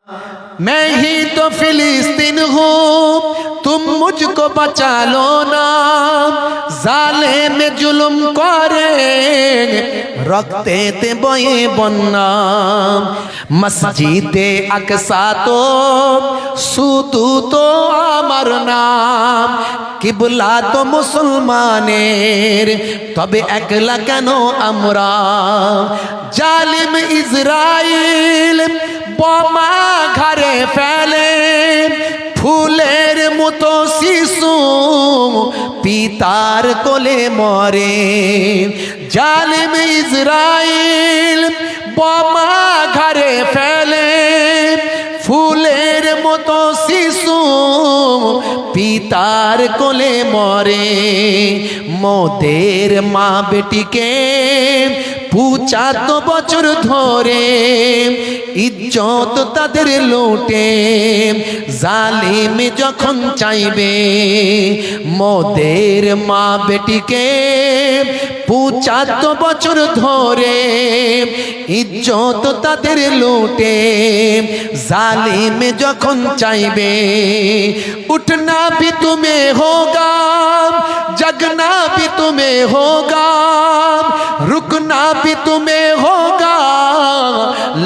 मैं ही तो फिलिस्तीन हूँ तुम मुझको बचा लो ना, जालिम जुल्म करे रखते ते बये बन्ना। मस्जिदे আকসা তো শুধু তো আমার নাম, কিবলা তো মুসলমানের তবে একলা কেন আমরা। জালিম ইসরাইল বোমা ঘরে ফেলে, ফুলের মতো শিশু পিতার কোলে মরে। জালিম ইসরাইল বোমা ঘরে ফেলে, ফুলের মতো শিশু পিতার কোলে মরে। মোদের মা বেটিকে 75 বছর ধরে ইজ্জত তাদের লুটে, জালিম যখন চাইবে মোদের মা বেটিকে 75 বছর ধরে ইজ্জত তাদের লুটে, জালিম যখন চাইবে। উঠনা भी तुम्हें होगा, जगना भी तुम्हें होगा, रुकना भी तुम्हें होगा,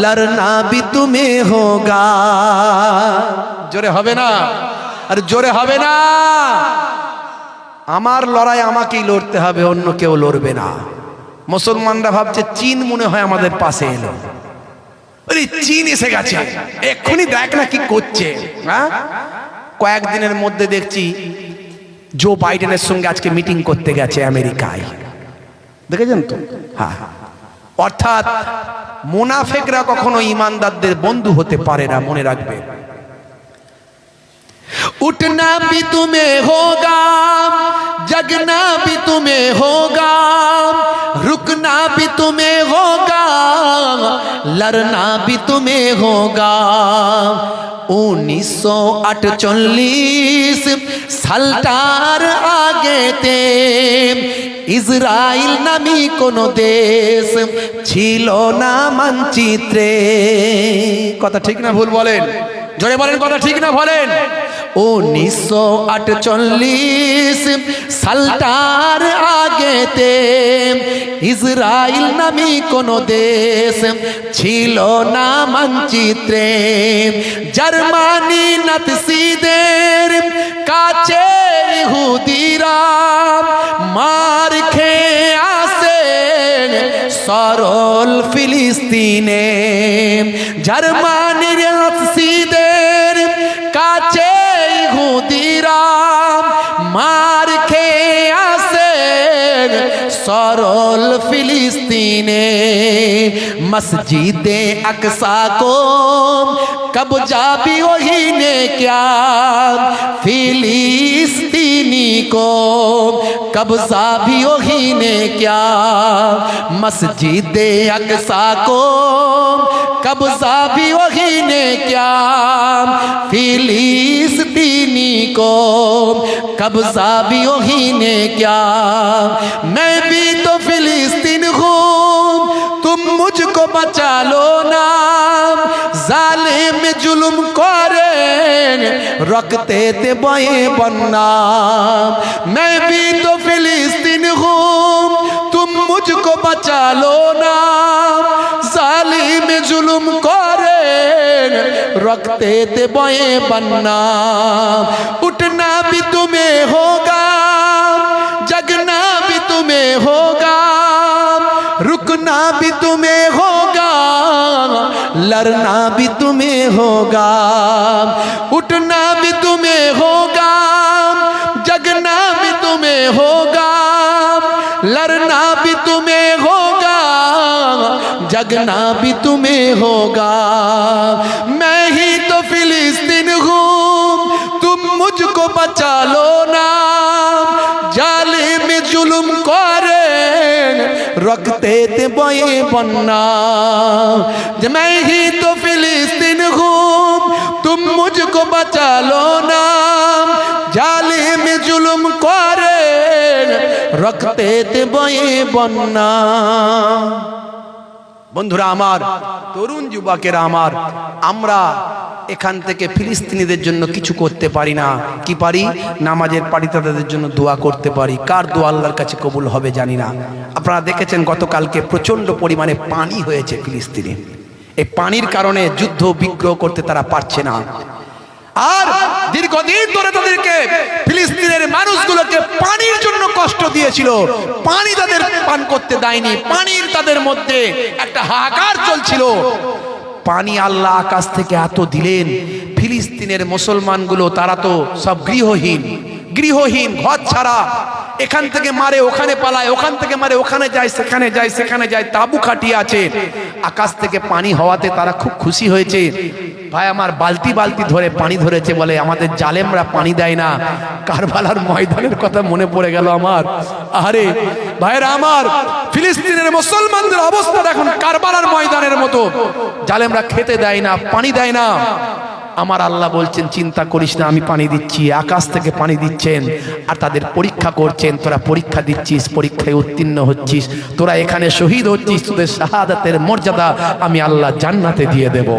लड़ना भी तुम्हें होगा। জোরে হবে না? আর জোরে হবে না? আমার লড়াই আমাকেই লড়তে হবে, অন্য কেউ লড়বে না। মুসলমানরা ভাবছে চীন মনে হয় আমাদের পাশে এলো। আরে চীন এসে গেছে, এক্ষুনি দেখ না কি করছে। হ্যাঁ, কয়েকদিনের মধ্যে দেখছি জো বাইডেনের সঙ্গে আজকে মিটিং করতে গেছে আমেরিকায়, দেখেছেন তো? হ্যাঁ, অর্থাৎ মুনাফিকরা কখনো ইমানদারদের বন্ধু হতে পারে না, মনে রাখবে। उठना भी तुम्हें होगा, जगना भी तुम्हें होगा, रुकना भी तुम्हें होगा, लड़ना भी तुम्हें होगा। 1948 সালটার আগেতে ইসরায়েল নামী কোনো দেশ ছিল না মানচিত্রে। কথা ঠিক না ভুল বলেন? জোরে বলেন, কথা ঠিক না বলেন? 1948 সালটার আগেতে ইসরায়েল নামী কোনো দেশ ছিল না মানচিত্রে। জার্মানি নাৎসিদের কাছে ইহুদিরা মার খেয়ে আসে সরল ফিলিস্তিনে। জার্মানির নাৎসিদের কাছে ইহুদিরা মার খেয়ে আসে সরল ফিলিস্তিনে। मस्जिदे अक्सा को कब्जा भी वही ने क्या, फिलिस्तीनी को कब्जा भी वही ने क्या। मस्जिदे अक्सा को कब्जा भी वही ने क्या, फिलिस्तीनी को कब्जा भी वही ने क्या। मैं भी तो फिलिस्तीन हूँ तुम मुझको बचा लो ना, जालिम जुल्म करे रखते थे बये बन्ना। मैं भी तो फिलिस्तीन हूँ तुम मुझको बचा लो ना, जालिम जुल्म करे रखते थे बये बन्ना। उठना भी तुम्हें होगा, जगना भी तुम्हें होगा, रुकना भी तुम्हें होगा, लड़ना भी तुम्हें होगा। उठना भी तुम्हें होगा, जगना भी तुम्हें होगा, लड़ना भी तुम्हें होगा, जगना भी तुम्हें होगा। मैं ही तो फिलिस्तीन हूँ तुम मुझको बचा लो ना, जालिम जुल्म करे रखते थे बये बन्ना। मैं ही तो फिलिस्तीन हूँ तुम मुझको बचा लो ना, जालिम जुल्म करे रखते थे बये बन्ना। বন্ধুরা আমার, তরুণ যুবকেরা আমার, আমরা এখান থেকে ফিলিস্তিনিদের জন্য কিছু করতে পারি না। কি পারি? নামাজের পাড়িতে তাদের জন্য দোয়া করতে পারি। কার দোয়া আল্লাহর কাছে কবুল হবে জানি না। আপনারা দেখেছেন গতকালকে প্রচন্ড পরিমাণে পানি হয়েছে ফিলিস্তিনে। এই পানির কারণে যুদ্ধ বিগ্রহ করতে তারা পারছে না। আর দীর্ঘদিন ধরে তাদেরকে ফিলিস্তিনের মানুষগুলোকে পানির জন্য কষ্ট দিয়েছিল, পানি তাদের পান করতে দেয়নি, পানির তাদের মধ্যে একটা হাহাকার চলছিল। পানি আল্লাহ আকাশ থেকে এত দিলেন, ফিলিস্তিনের মুসলমানগুলো তারা তো সব গৃহহীন, ঘর ছাড়া, এখান থেকে মারে ওখানে পালায়, ওখান থেকে মারে ওখানে যায়, সেখানে যায়, তাবু খাটিয়ে আছে। আকাশ থেকে পানি হওয়াতে তারা খুব খুশি হয়েছে। ভাই আমার বালতি বালতি ধরে পানি ধরেছে, বলে আমাদের জালেমরা পানি দেয় না। কারবালার ময়দানের কথা মনে পড়ে গেল আমার। আরে ভাইরা আমার, ফিলিস্তিনের মুসলমানদের অবস্থা এখন কারবালার ময়দানের মতো। জালেমরা খেতে দেয় না, পানি দেয় না। আমার আল্লাহ বলছেন চিন্তা করিস না, আমি পানি দিচ্ছি, আকাশ থেকে পানি দিচ্ছেন। আর তাদের পরীক্ষা করছেন, তোরা পরীক্ষা দিচ্ছিস, পরীক্ষায় উত্তীর্ণ হচ্ছিস, তোরা এখানে শহীদ হচ্ছিস, তোদের শাহাদাতের মর্যাদা আমি আল্লাহ জান্নাতে দিয়ে দেব।